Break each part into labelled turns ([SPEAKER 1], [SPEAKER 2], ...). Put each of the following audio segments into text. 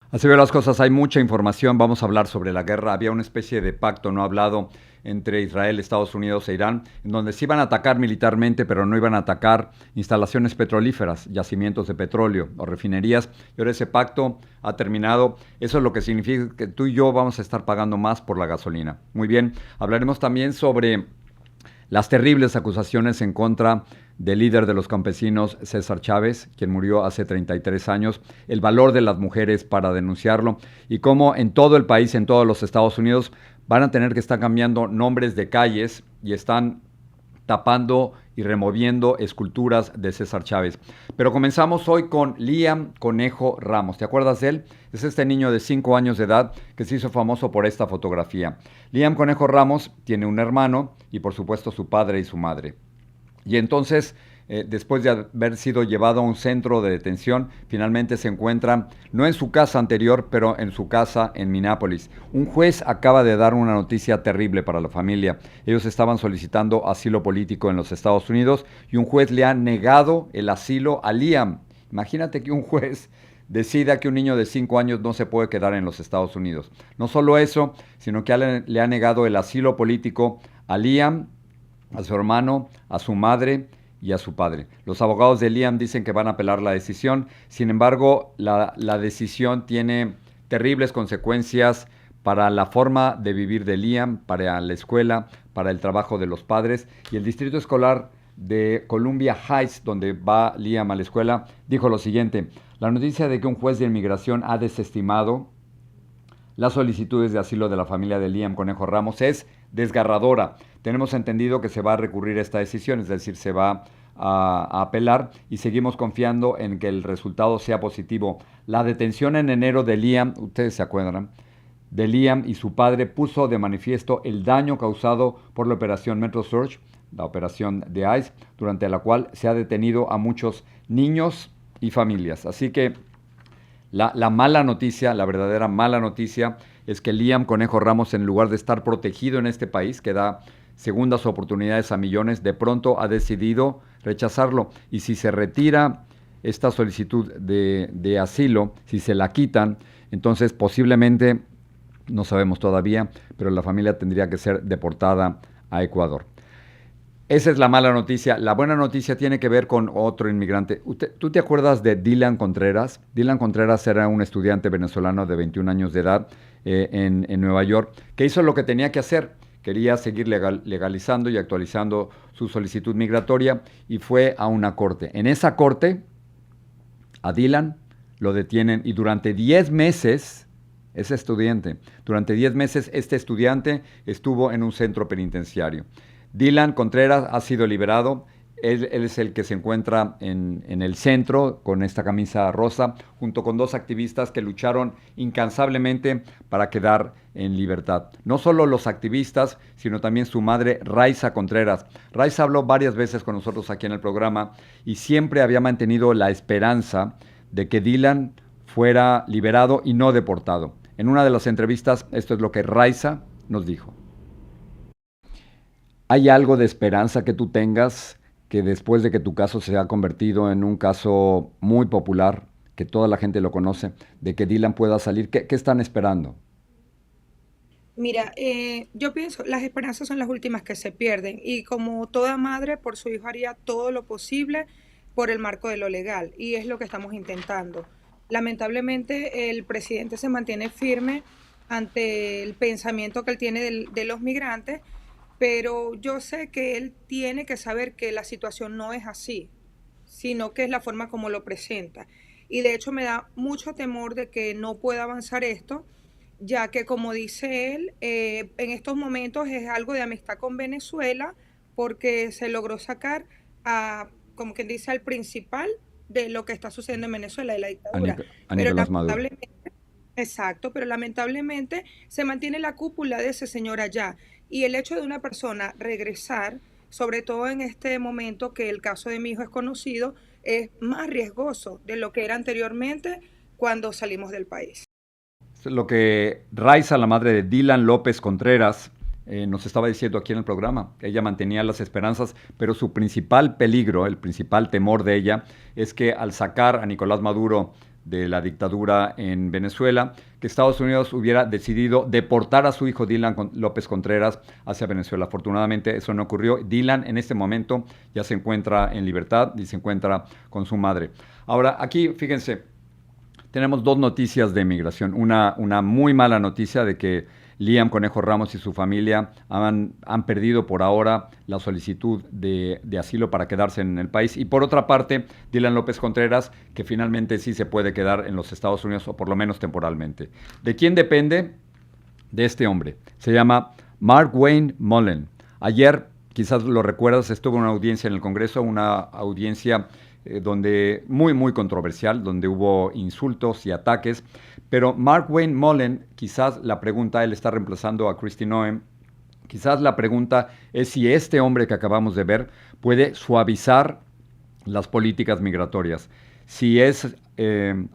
[SPEAKER 1] Así veo las cosas, hay mucha información, vamos a hablar sobre la guerra. Había una especie de pacto no hablado entre Israel, Estados Unidos e Irán, en donde se iban a atacar militarmente, pero no iban a atacar instalaciones petrolíferas, yacimientos de petróleo o refinerías. Y ahora ese pacto ha terminado. Eso es lo que significa que tú y yo vamos a estar pagando más por la gasolina. Muy bien, hablaremos también sobre las terribles acusaciones en contra del líder de los campesinos, César Chávez, quien murió hace 33 años, el valor de las mujeres para denunciarlo y cómo en todo el país, en todos los Estados Unidos, van a tener que estar cambiando nombres de calles y están tapando y removiendo esculturas de César Chávez. Pero comenzamos hoy con Liam Conejo Ramos. ¿Te acuerdas de él? Es este niño de 5 años de edad que se hizo famoso por esta fotografía. Liam Conejo Ramos tiene un hermano y por supuesto su padre y su madre. Y entonces, después de haber sido llevado a un centro de detención, finalmente se encuentra, no en su casa anterior, pero en su casa en Minneapolis. Un juez acaba de dar una noticia terrible para la familia. Ellos estaban solicitando asilo político en los Estados Unidos y un juez le ha negado el asilo a Liam. Imagínate que un juez decida que un niño de 5 años no se puede quedar en los Estados Unidos. No solo eso, sino que le ha negado el asilo político a Liam, a su hermano, a su madre y a su padre. Los abogados de Liam dicen que van a apelar la decisión, sin embargo, la decisión tiene terribles consecuencias para la forma de vivir de Liam, para la escuela, para el trabajo de los padres. Y el distrito escolar de Columbia Heights, donde va Liam a la escuela, dijo lo siguiente: la noticia de que un juez de inmigración ha desestimado las solicitudes de asilo de la familia de Liam Conejo Ramos es desgarradora. Tenemos entendido que se va a recurrir a esta decisión, es decir, se va a apelar y seguimos confiando en que el resultado sea positivo. La detención en enero de Liam, ustedes se acuerdan, de Liam y su padre puso de manifiesto el daño causado por la operación Metro Search, la operación de ICE, durante la cual se ha detenido a muchos niños y familias. Así que la mala noticia, la verdadera mala noticia, es que Liam Conejo Ramos, en lugar de estar protegido en este país, que da segundas oportunidades a millones, de pronto ha decidido rechazarlo. Y si se retira esta solicitud de asilo, si se la quitan, entonces posiblemente, no sabemos todavía, pero la familia tendría que ser deportada a Ecuador. Esa es la mala noticia. La buena noticia tiene que ver con otro inmigrante. ¿Tú te acuerdas de Dylan Contreras? Dylan Contreras era un estudiante venezolano de 21 años de edad en Nueva York, que hizo lo que tenía que hacer. Quería seguir legalizando y actualizando su solicitud migratoria y fue a una corte. En esa corte, a Dylan lo detienen y durante 10 meses, ese estudiante, durante 10 meses este estudiante estuvo en un centro penitenciario. Dylan Contreras ha sido liberado. Él es el que se encuentra en el centro con esta camisa rosa, junto con dos activistas que lucharon incansablemente para quedar en libertad. No solo los activistas, sino también su madre, Raiza Contreras. Raiza habló varias veces con nosotros aquí en el programa y siempre había mantenido la esperanza de que Dylan fuera liberado y no deportado. En una de las entrevistas, esto es lo que Raiza nos dijo. ¿Hay algo de esperanza que tú tengas que después de que tu caso se ha convertido en un caso muy popular, que toda la gente lo conoce, de que Dylan pueda salir? ¿Qué están esperando?
[SPEAKER 2] Mira, yo pienso, las esperanzas son las últimas que se pierden y como toda madre por su hijo haría todo lo posible por el marco de lo legal y es lo que estamos intentando. Lamentablemente el presidente se mantiene firme ante el pensamiento que él tiene de los migrantes, pero yo sé que él tiene que saber que la situación no es así, sino que es la forma como lo presenta. Y de hecho me da mucho temor de que no pueda avanzar esto, ya que como dice él, en estos momentos es algo de amistad con Venezuela, porque se logró sacar a, como quien dice, al principal de lo que está sucediendo en Venezuela, de la dictadura.
[SPEAKER 1] A
[SPEAKER 2] Pero
[SPEAKER 1] Nicolás Maduro.
[SPEAKER 2] lamentablemente, exacto, pero lamentablemente se mantiene la cúpula de ese señor allá. Y el hecho de una persona regresar, sobre todo en este momento que el caso de mi hijo es conocido, es más riesgoso de lo que era anteriormente cuando salimos del país.
[SPEAKER 1] Lo que Raiza, la madre de Dylan López Contreras, nos estaba diciendo aquí en el programa. Ella mantenía las esperanzas, pero su principal peligro, el principal temor de ella, es que al sacar a Nicolás Maduro de la dictadura en Venezuela, que Estados Unidos hubiera decidido deportar a su hijo Dylan López Contreras hacia Venezuela. Afortunadamente eso no ocurrió. Dylan en este momento ya se encuentra en libertad y se encuentra con su madre. Ahora, aquí, fíjense, tenemos dos noticias de migración. Una muy mala noticia de que Liam Conejo Ramos y su familia han perdido por ahora la solicitud de asilo para quedarse en el país. Y por otra parte, Dylan López Contreras, que finalmente sí se puede quedar en los Estados Unidos, o por lo menos temporalmente. ¿De quién depende? De este hombre. Se llama Mark Wayne Mullen. Ayer, quizás lo recuerdas, estuvo en una audiencia en el Congreso, una audiencia donde muy controversial, donde hubo insultos y ataques, pero Mark Wayne Mullen, quizás la pregunta, él está reemplazando a Kristi Noem, quizás la pregunta es si este hombre que acabamos de ver puede suavizar las políticas migratorias, si es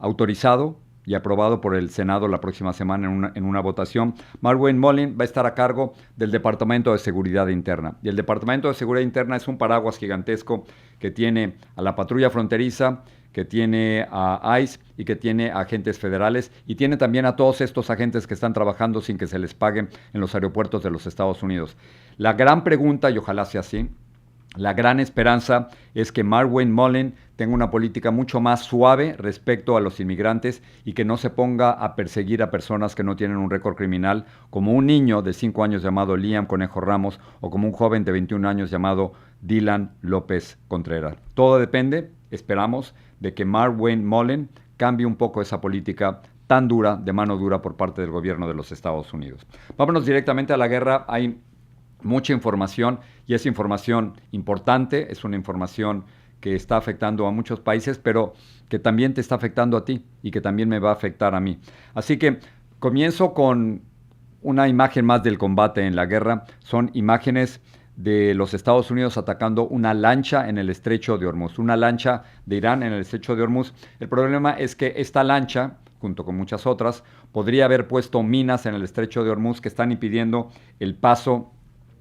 [SPEAKER 1] autorizado y aprobado por el Senado la próxima semana en una votación. Mark Wayne Mullen va a estar a cargo del Departamento de Seguridad Interna. Y el Departamento de Seguridad Interna es un paraguas gigantesco que tiene a la patrulla fronteriza, que tiene a ICE y que tiene a agentes federales y tiene también a todos estos agentes que están trabajando sin que se les pague en los aeropuertos de los Estados Unidos. La gran pregunta, y ojalá sea así, la gran esperanza es que Mark Wayne Mullen tenga una política mucho más suave respecto a los inmigrantes y que no se ponga a perseguir a personas que no tienen un récord criminal, como un niño de 5 años llamado Liam Conejo Ramos o como un joven de 21 años llamado Dylan López Contreras. Todo depende, esperamos, de que Mark Wayne Mullen cambie un poco esa política tan dura, de mano dura por parte del gobierno de los Estados Unidos. Vámonos directamente a la guerra. Hay mucha información y es información importante, es una información que está afectando a muchos países, pero que también te está afectando a ti y que también me va a afectar a mí. Así que comienzo con una imagen más del combate en la guerra. Son imágenes de los Estados Unidos atacando una lancha en el estrecho de Hormuz, una lancha de Irán en el estrecho de Hormuz. El problema es que esta lancha, junto con muchas otras, podría haber puesto minas en el estrecho de Hormuz que están impidiendo el paso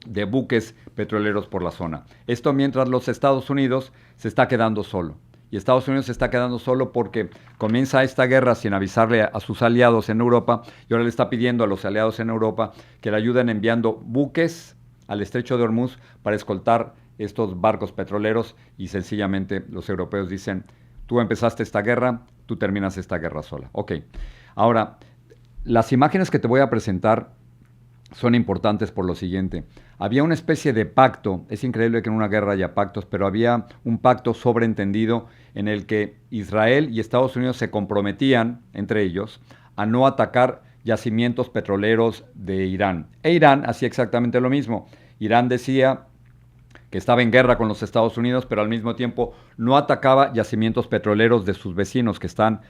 [SPEAKER 1] de buques petroleros por la zona. Esto mientras los Estados Unidos se está quedando solo. Y Estados Unidos se está quedando solo porque comienza esta guerra sin avisarle a sus aliados en Europa y ahora le está pidiendo a los aliados en Europa que le ayuden enviando buques al estrecho de Hormuz para escoltar estos barcos petroleros y sencillamente los europeos dicen, tú empezaste esta guerra, tú terminas esta guerra sola. Ok, ahora, las imágenes que te voy a presentar son importantes por lo siguiente. Había una especie de pacto, es increíble que en una guerra haya pactos, pero había un pacto sobreentendido en el que Israel y Estados Unidos se comprometían, entre ellos, a no atacar yacimientos petroleros de Irán. E Irán hacía exactamente lo mismo. Irán decía que estaba en guerra con los Estados Unidos, pero al mismo tiempo no atacaba yacimientos petroleros de sus vecinos que están,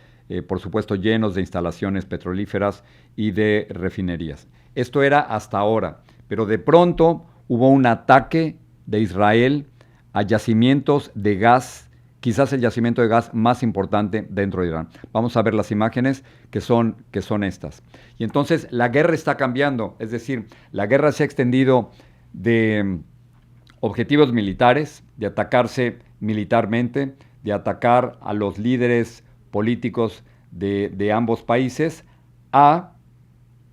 [SPEAKER 1] por supuesto, llenos de instalaciones petrolíferas y de refinerías. Esto era hasta ahora, pero de pronto hubo un ataque de Israel a yacimientos de gas, quizás el yacimiento de gas más importante dentro de Irán. Vamos a ver las imágenes que son estas. Y entonces la guerra está cambiando, es decir, la guerra se ha extendido de objetivos militares, de atacarse militarmente, de atacar a los líderes políticos de ambos países, a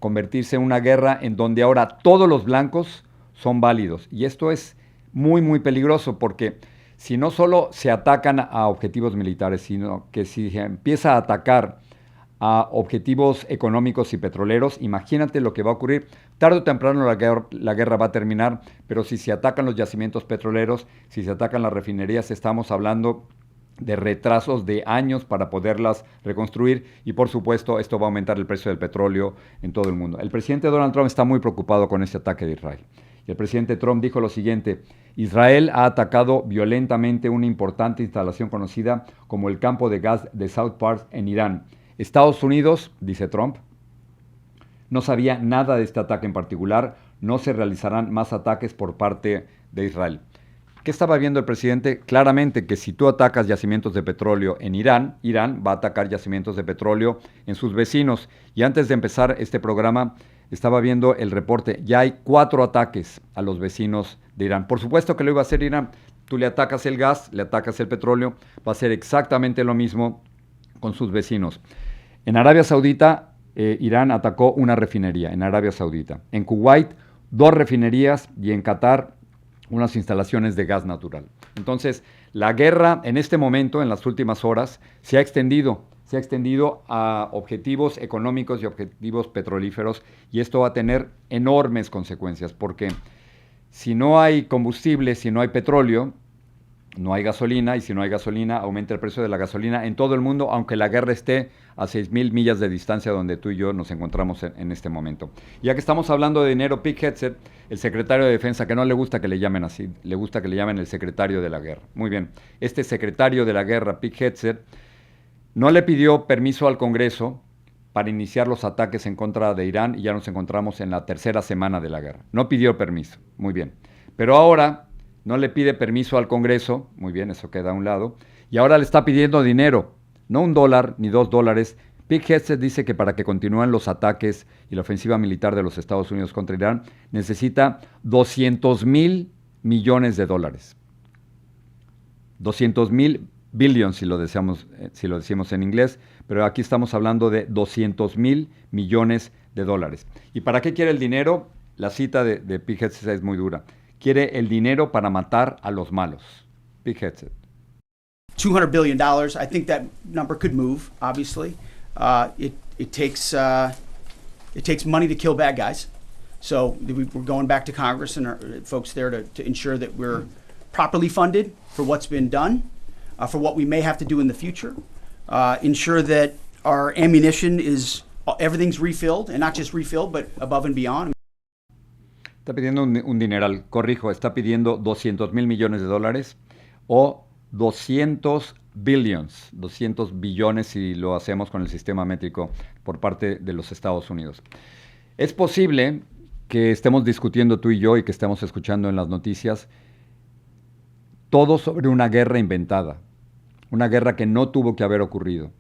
[SPEAKER 1] convertirse en una guerra en donde ahora todos los blancos son válidos. Y esto es muy peligroso porque si no solo se atacan a objetivos militares, sino que si se empieza a atacar a objetivos económicos y petroleros, imagínate lo que va a ocurrir. Tarde o temprano la guerra va a terminar, pero si se atacan los yacimientos petroleros, si se atacan las refinerías, estamos hablando de retrasos de años para poderlas reconstruir y por supuesto esto va a aumentar el precio del petróleo en todo el mundo. El presidente Donald Trump está muy preocupado con este ataque de Israel. Y el presidente Trump dijo lo siguiente: Israel ha atacado violentamente una importante instalación conocida como el campo de gas de South Park en Irán. Estados Unidos, dice Trump, no sabía nada de este ataque en particular, no se realizarán más ataques por parte de Israel. ¿Qué estaba viendo el presidente? Claramente que si tú atacas yacimientos de petróleo en Irán, Irán va a atacar yacimientos de petróleo en sus vecinos. Y antes de empezar este programa, estaba viendo el reporte. Ya hay 4 ataques a los vecinos de Irán. Por supuesto que lo iba a hacer Irán. Tú le atacas el gas, le atacas el petróleo, va a ser exactamente lo mismo con sus vecinos. En Arabia Saudita, Irán atacó una refinería en Arabia Saudita. En Kuwait, 2 refinerías y en Qatar, unas instalaciones de gas natural. Entonces, la guerra en este momento, en las últimas horas, se ha extendido a objetivos económicos y objetivos petrolíferos, y esto va a tener enormes consecuencias, porque si no hay combustible, si no hay petróleo, no hay gasolina, y si no hay gasolina, aumenta el precio de la gasolina en todo el mundo, aunque la guerra esté a 6,000 millas de distancia donde tú y yo nos encontramos en este momento. Ya que estamos hablando de dinero, Pete Hegseth, el secretario de Defensa, que no le gusta que le llamen así, le gusta que le llamen el secretario de la guerra. Muy bien, este secretario de la guerra, Pete Hegseth, no le pidió permiso al Congreso para iniciar los ataques en contra de Irán, y ya nos encontramos en la 3ª semana de la guerra. No pidió permiso, muy bien. Pero ahora no le pide permiso al Congreso, muy bien, eso queda a un lado, y ahora le está pidiendo dinero, no $1 ni $2. Pete Hegseth dice que para que continúen los ataques y la ofensiva militar de los Estados Unidos contra Irán, necesita $200,000 millones. 200,000 billions, si lo decimos en inglés, pero aquí estamos hablando de $200,000 millones. ¿Y para qué quiere el dinero? La cita de Pete Hegseth es muy dura. Quiere el dinero para matar a los malos. Pete Hegseth.
[SPEAKER 3] $200 billion. I think that number could move. Obviously, it takes money to kill bad guys. So we're going back to Congress and our folks there to ensure that we're properly funded for what's been done, for what we may have to do in the future. Ensure that our ammunition everything's refilled, and not just refilled, but above and beyond.
[SPEAKER 1] Está pidiendo un dineral, corrijo, está pidiendo $200,000 millones o 200 billones si lo hacemos con el sistema métrico por parte de los Estados Unidos. Es posible que estemos discutiendo tú y yo y que estemos escuchando en las noticias todo sobre una guerra inventada, una guerra que no tuvo que haber ocurrido.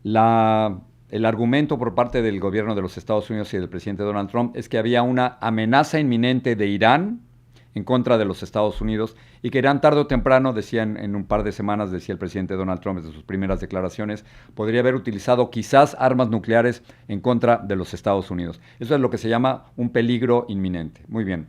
[SPEAKER 1] El argumento por parte del gobierno de los Estados Unidos y del presidente Donald Trump es que había una amenaza inminente de Irán en contra de los Estados Unidos, y que Irán tarde o temprano, decían en un par de semanas, decía el presidente Donald Trump desde sus primeras declaraciones, podría haber utilizado quizás armas nucleares en contra de los Estados Unidos. Eso es lo que se llama un peligro inminente. Muy bien.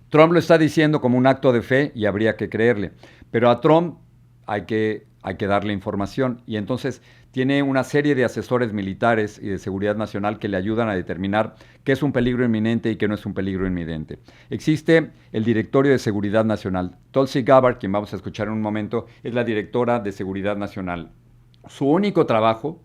[SPEAKER 1] Trump lo está diciendo como un acto de fe y habría que creerle, pero a Trump hay que darle información, y entonces tiene una serie de asesores militares y de seguridad nacional que le ayudan a determinar qué es un peligro inminente y qué no es un peligro inminente. Existe el Directorio de Seguridad Nacional. Tulsi Gabbard, quien vamos a escuchar en un momento, es la directora de Seguridad Nacional. Su único trabajo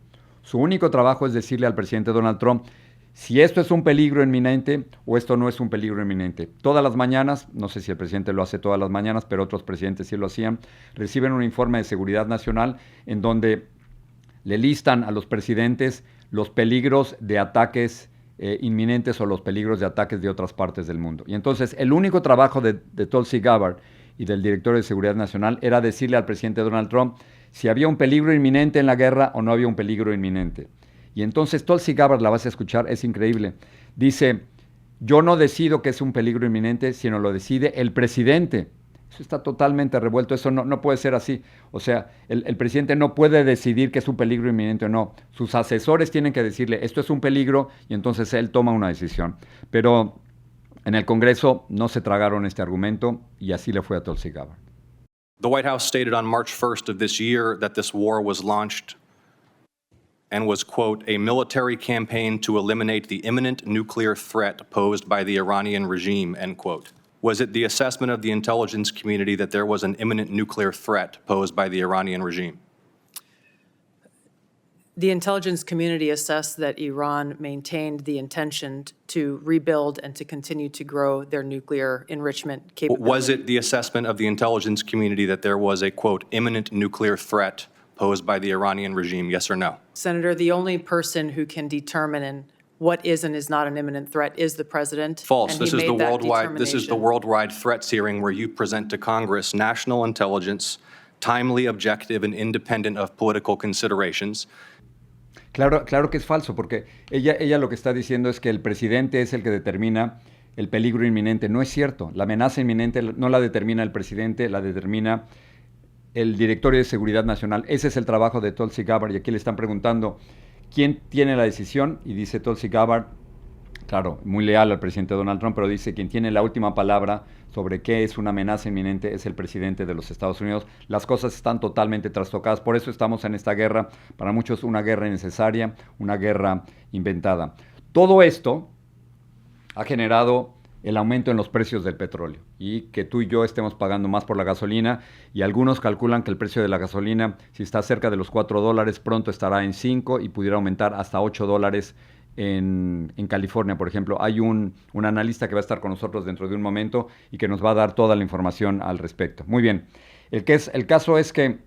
[SPEAKER 1] es decirle al presidente Donald Trump si esto es un peligro inminente o esto no es un peligro inminente. Todas las mañanas, no sé si el presidente lo hace todas las mañanas, pero otros presidentes sí lo hacían, reciben un informe de seguridad nacional en donde le listan a los presidentes los peligros de ataques inminentes o los peligros de ataques de otras partes del mundo. Y entonces el único trabajo de Tulsi Gabbard y del director de Seguridad Nacional era decirle al presidente Donald Trump si había un peligro inminente en la guerra o no había un peligro inminente. Y entonces Tulsi Gabbard, la vas a escuchar, es increíble. Dice, yo no decido que es un peligro inminente, sino lo decide el presidente. Eso está totalmente revuelto, eso no puede ser así. O sea, el presidente no puede decidir que es un peligro inminente o no. Sus asesores tienen que decirle, esto es un peligro, y entonces él toma una decisión. Pero en el Congreso no se tragaron este argumento, y así le fue a Tulsi Gabbard.
[SPEAKER 4] The White House stated on March 1st of this year that this war was launched and was, quote, a military campaign to eliminate the imminent nuclear threat posed by the Iranian regime, end quote. Was it the assessment of the intelligence community that there was an imminent nuclear threat posed by the Iranian regime?
[SPEAKER 5] The intelligence community assessed that Iran maintained the intention to rebuild and to continue to grow their nuclear enrichment capability.
[SPEAKER 4] Was it the assessment of the intelligence community that there was a, quote, imminent nuclear threat posed by the Iranian regime, yes or no?
[SPEAKER 5] Senator, the only person who can determine what is and is not an imminent threat is the president.
[SPEAKER 4] False. This is the worldwide threats hearing where you present to Congress national intelligence, timely, objective, and independent of political considerations.
[SPEAKER 1] Claro que es falso, porque ella lo que está diciendo es que el presidente es el que determina el peligro inminente. No es cierto. La amenaza inminente no la determina el presidente, la determina el Directorio de Seguridad Nacional. Ese es el trabajo de Tulsi Gabbard, y aquí le están preguntando quién tiene la decisión, y dice Tulsi Gabbard, claro, muy leal al presidente Donald Trump, pero dice quien tiene la última palabra sobre qué es una amenaza inminente es el presidente de los Estados Unidos. Las cosas están totalmente trastocadas, por eso estamos en esta guerra, para muchos una guerra innecesaria, una guerra inventada. Todo esto ha generado el aumento en los precios del petróleo y que tú y yo estemos pagando más por la gasolina, y algunos calculan que el precio de la gasolina, si está cerca de los $4, pronto estará en 5 y pudiera aumentar hasta $8 en California, por ejemplo. Hay un analista que va a estar con nosotros dentro de un momento y que nos va a dar toda la información al respecto. Muy bien, el caso es que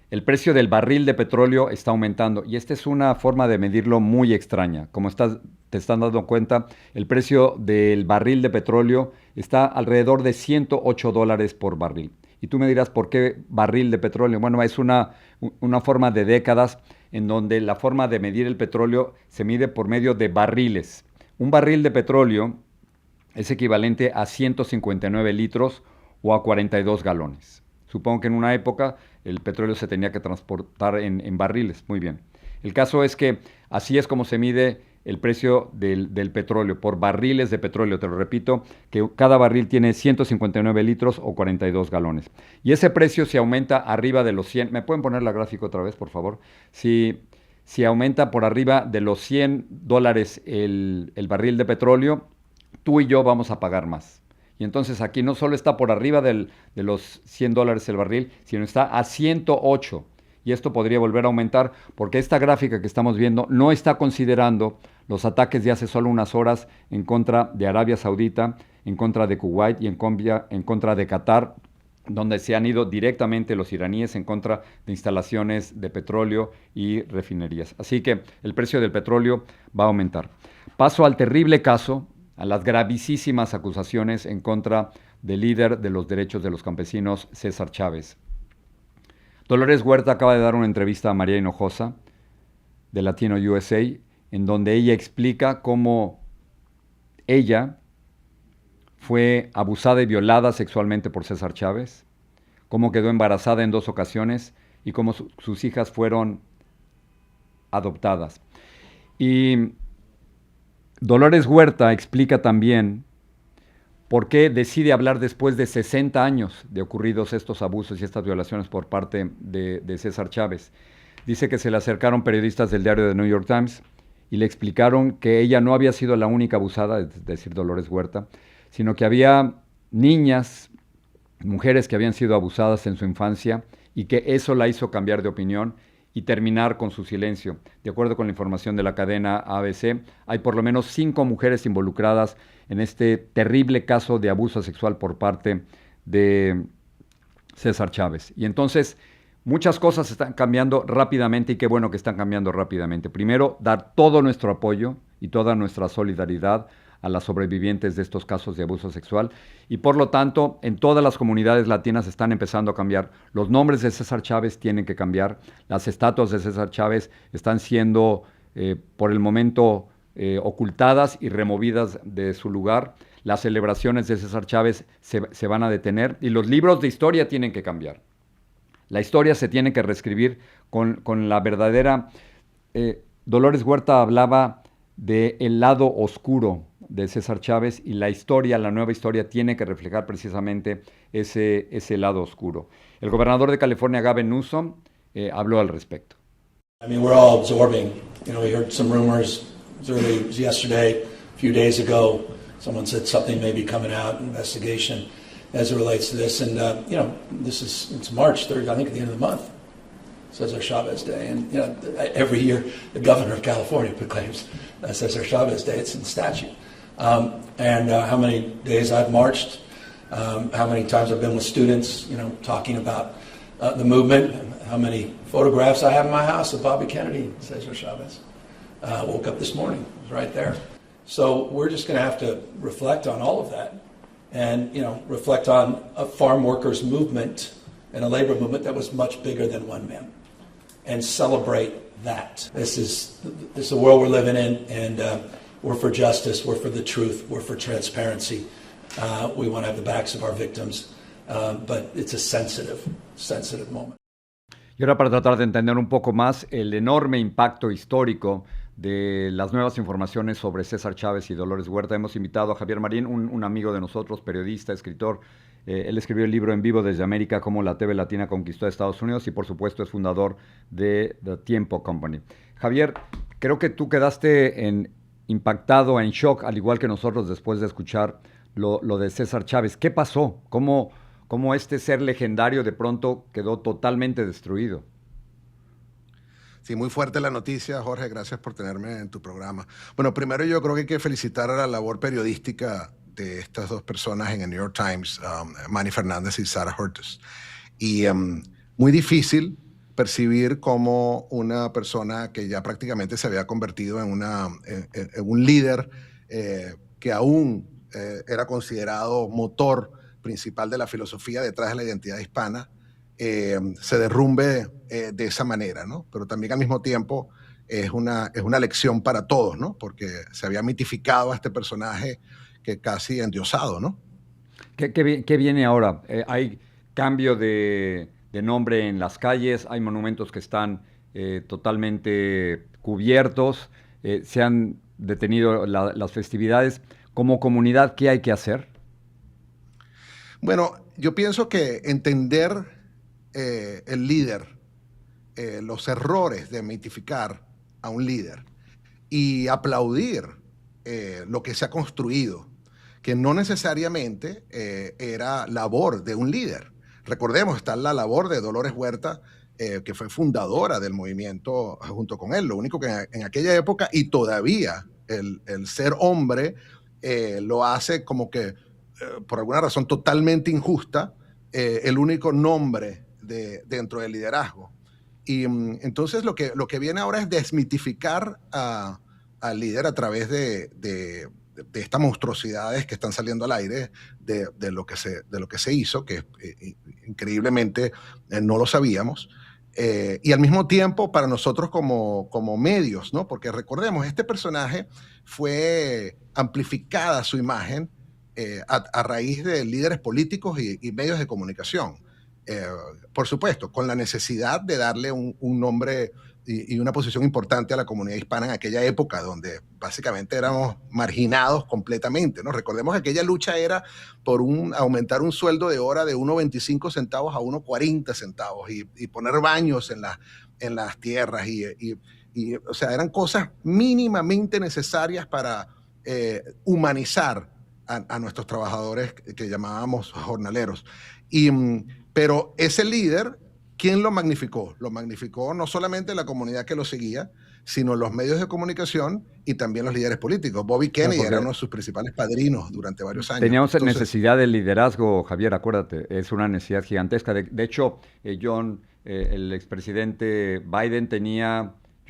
[SPEAKER 1] el precio del barril de petróleo está aumentando, y esta es una forma de medirlo muy extraña. Como te están dando cuenta, el precio del barril de petróleo está alrededor de $108 por barril. Y tú me dirás, ¿por qué barril de petróleo? Bueno, es una forma de décadas en donde la forma de medir el petróleo se mide por medio de barriles. Un barril de petróleo es equivalente a 159 litros o a 42 galones. Supongo que en una época el petróleo se tenía que transportar en barriles. Muy bien. El caso es que así es como se mide el precio del petróleo, por barriles de petróleo. Te lo repito, que cada barril tiene 159 litros o 42 galones. Y ese precio, si aumenta arriba de los 100... ¿Me pueden poner la gráfica otra vez, por favor? Si aumenta por arriba de los $100 el barril de petróleo, tú y yo vamos a pagar más. Y entonces aquí no solo está por arriba de los $100 el barril, sino está a 108. Y esto podría volver a aumentar porque esta gráfica que estamos viendo no está considerando los ataques de hace solo unas horas en contra de Arabia Saudita, en contra de Kuwait y en contra de Qatar, donde se han ido directamente los iraníes en contra de instalaciones de petróleo y refinerías. Así que el precio del petróleo va a aumentar. Paso al terrible caso, a las gravísimas acusaciones en contra del líder de los derechos de los campesinos, César Chávez. Dolores Huerta acaba de dar una entrevista a María Hinojosa de Latino USA, en donde ella explica cómo ella fue abusada y violada sexualmente por César Chávez, cómo quedó embarazada en 2 ocasiones y cómo sus hijas fueron adoptadas. Y Dolores Huerta explica también por qué decide hablar después de 60 años de ocurridos estos abusos y estas violaciones por parte de César Chávez. Dice que se le acercaron periodistas del diario The New York Times y le explicaron que ella no había sido la única abusada, es decir, Dolores Huerta, sino que había niñas, mujeres que habían sido abusadas en su infancia y que eso la hizo cambiar de opinión y terminar con su silencio. De acuerdo con la información de la cadena ABC, hay por lo menos 5 mujeres involucradas en este terrible caso de abuso sexual por parte de César Chávez. Y entonces muchas cosas están cambiando rápidamente, y qué bueno que están cambiando rápidamente. Primero, dar todo nuestro apoyo y toda nuestra solidaridad a las sobrevivientes de estos casos de abuso sexual, y por lo tanto en todas las comunidades latinas están empezando a cambiar. Los nombres de César Chávez tienen que cambiar, las estatuas de César Chávez están siendo por el momento ocultadas y removidas de su lugar, las celebraciones de César Chávez se van a detener y los libros de historia tienen que cambiar. La historia se tiene que reescribir con la verdadera... Dolores Huerta hablaba del lado oscuro de César Chávez, y la historia, la nueva historia, tiene que reflejar precisamente ese lado oscuro. El gobernador de California, Gavin Newsom, habló al respecto.
[SPEAKER 6] I mean, we're all absorbing. You know, we heard some rumors as early as yesterday, a few days ago. Someone said something may be coming out, an investigation as it relates to this. And, you know, it's March 3rd, I think at the end of the month. Cesar Chavez Day. And, you know, every year the governor of California proclaims Cesar Chavez Day. It's in the statute. And how many days I've marched, how many times I've been with students, you know, talking about the movement, how many photographs I have in my house of Bobby Kennedy and Cesar Chavez. Woke up this morning, it was right there. So we're just going to have to reflect on all of that and, you know, reflect on a farm workers movement and a labor movement that was much bigger than one man and celebrate that. This is the world we're living in, and we're for justice, we're for the truth, we're for transparency. We want to have the backs of our victims, but it's a sensitive moment.
[SPEAKER 1] Y ahora, para tratar de entender un poco más el enorme impacto histórico de las nuevas informaciones sobre César Chávez y Dolores Huerta, hemos invitado a Javier Marín, un amigo de nosotros, periodista, escritor. Él escribió el libro En Vivo desde América, cómo la TV latina conquistó a Estados Unidos, y por supuesto es fundador de The Tiempo Company. Javier, creo que tú quedaste impactado, en shock, al igual que nosotros, después de escuchar lo de César Chávez. ¿Qué pasó? ¿Cómo este ser legendario de pronto quedó totalmente destruido?
[SPEAKER 7] Sí, muy fuerte la noticia, Jorge. Gracias por tenerme en tu programa. Bueno, primero yo creo que hay que felicitar a la labor periodística de estas dos personas en el New York Times, Manny Fernández y Sarah Hurtis. Y muy difícil percibir cómo una persona que ya prácticamente se había convertido en un líder que aún era considerado motor principal de la filosofía detrás de la identidad hispana, se derrumbe de esa manera, ¿no? Pero también al mismo tiempo es una lección para todos, ¿no? Porque se había mitificado a este personaje que casi endiosado, ¿no?
[SPEAKER 1] ¿Qué viene ahora? ¿Hay cambio de nombre en las calles? ¿Hay monumentos que están totalmente cubiertos? ¿Se han detenido las festividades? Como comunidad, ¿qué hay que hacer?
[SPEAKER 7] Bueno, yo pienso que entender el líder, los errores de mitificar a un líder y aplaudir lo que se ha construido, que no necesariamente era labor de un líder. Recordemos, está la labor de Dolores Huerta, que fue fundadora del movimiento junto con él. Lo único que en aquella época, y todavía el ser hombre lo hace como que, por alguna razón totalmente injusta, el único nombre dentro del liderazgo. Y entonces lo que viene ahora es desmitificar al líder a través de estas monstruosidades que están saliendo al aire, de lo que se hizo, que increíblemente no lo sabíamos. Y al mismo tiempo para nosotros como medios, ¿no? Porque recordemos, este personaje fue amplificada su imagen a raíz de líderes políticos y medios de comunicación. Por supuesto, con la necesidad de darle un nombre y una posición importante a la comunidad hispana en aquella época, donde básicamente éramos marginados completamente, ¿no? Recordemos que aquella lucha era por aumentar un sueldo de hora de 1.25 centavos a 1.40 centavos y poner baños en las tierras o sea, eran cosas mínimamente necesarias para humanizar a nuestros trabajadores que llamábamos jornaleros. Pero ese líder, ¿quién lo magnificó? Lo magnificó no solamente la comunidad que lo seguía, sino los medios de comunicación y también los líderes políticos. Bobby Kennedy era uno de sus principales padrinos durante varios años.
[SPEAKER 1] Teníamos necesidad de liderazgo, Javier, acuérdate, es una necesidad gigantesca. De hecho, el expresidente Joe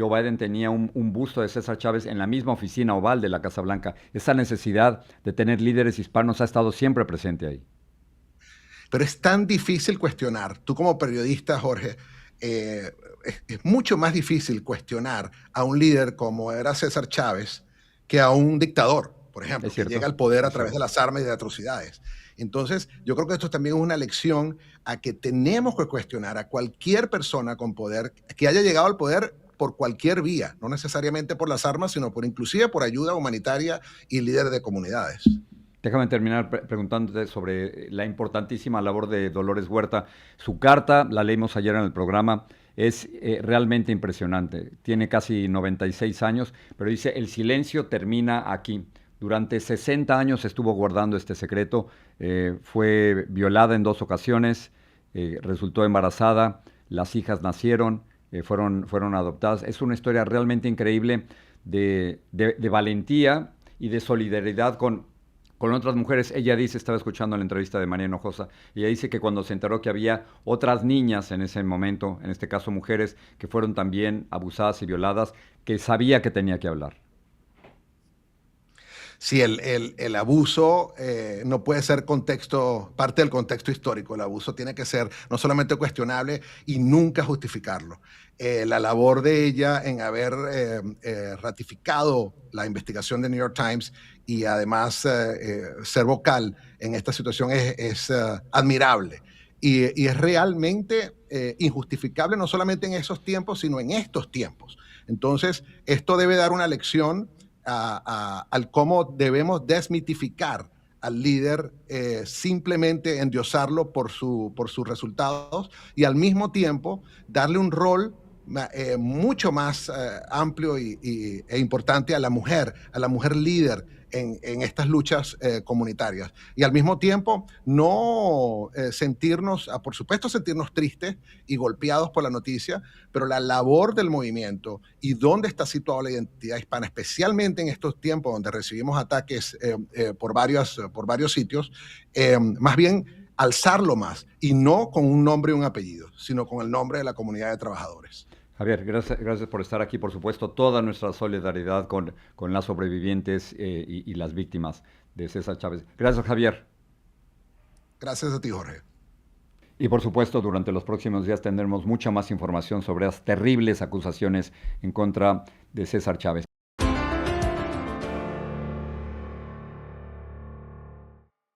[SPEAKER 1] Biden tenía un busto de César Chávez en la misma oficina oval de la Casa Blanca. Esa necesidad de tener líderes hispanos ha estado siempre presente ahí.
[SPEAKER 7] Pero es tan difícil cuestionar. Tú como periodista, Jorge, es mucho más difícil cuestionar a un líder como era César Chávez que a un dictador, por ejemplo, que llega al poder a través de las armas y de atrocidades. Entonces, yo creo que esto también es una lección a que tenemos que cuestionar a cualquier persona con poder que haya llegado al poder por cualquier vía, no necesariamente por las armas, sino inclusive por ayuda humanitaria y líder de comunidades.
[SPEAKER 1] Déjame terminar preguntándote sobre la importantísima labor de Dolores Huerta. Su carta, la leímos ayer en el programa, es realmente impresionante. Tiene casi 96 años, pero dice, el silencio termina aquí. Durante 60 años estuvo guardando este secreto. Fue violada en 2 ocasiones, resultó embarazada, las hijas nacieron, fueron adoptadas. Es una historia realmente increíble de valentía y de solidaridad con otras mujeres. Ella dice, estaba escuchando la entrevista de María Hinojosa, y ella dice que cuando se enteró que había otras niñas en ese momento, en este caso mujeres, que fueron también abusadas y violadas, que sabía que tenía que hablar.
[SPEAKER 7] si el abuso no puede ser parte del contexto histórico. El abuso tiene que ser no solamente cuestionable y nunca justificarlo. La labor de ella en haber ratificado la investigación de New York Times y además ser vocal en esta situación es admirable. Y es realmente injustificable, no solamente en esos tiempos, sino en estos tiempos. Entonces, esto debe dar una lección al cómo debemos desmitificar al líder, simplemente endiosarlo por sus resultados y al mismo tiempo darle un rol mucho más amplio e importante a la mujer líder en estas luchas comunitarias. Y al mismo tiempo no por supuesto sentirnos tristes y golpeados por la noticia, pero la labor del movimiento y dónde está situada la identidad hispana, especialmente en estos tiempos donde recibimos ataques por varios sitios, más bien alzarlo más, y no con un nombre y un apellido, sino con el nombre de la comunidad de trabajadores.
[SPEAKER 1] Javier, gracias por estar aquí. Por supuesto, toda nuestra solidaridad con las sobrevivientes y las víctimas de César Chávez. Gracias, Javier.
[SPEAKER 7] Gracias a ti, Jorge.
[SPEAKER 1] Y por supuesto, durante los próximos días tendremos mucha más información sobre las terribles acusaciones en contra de César Chávez.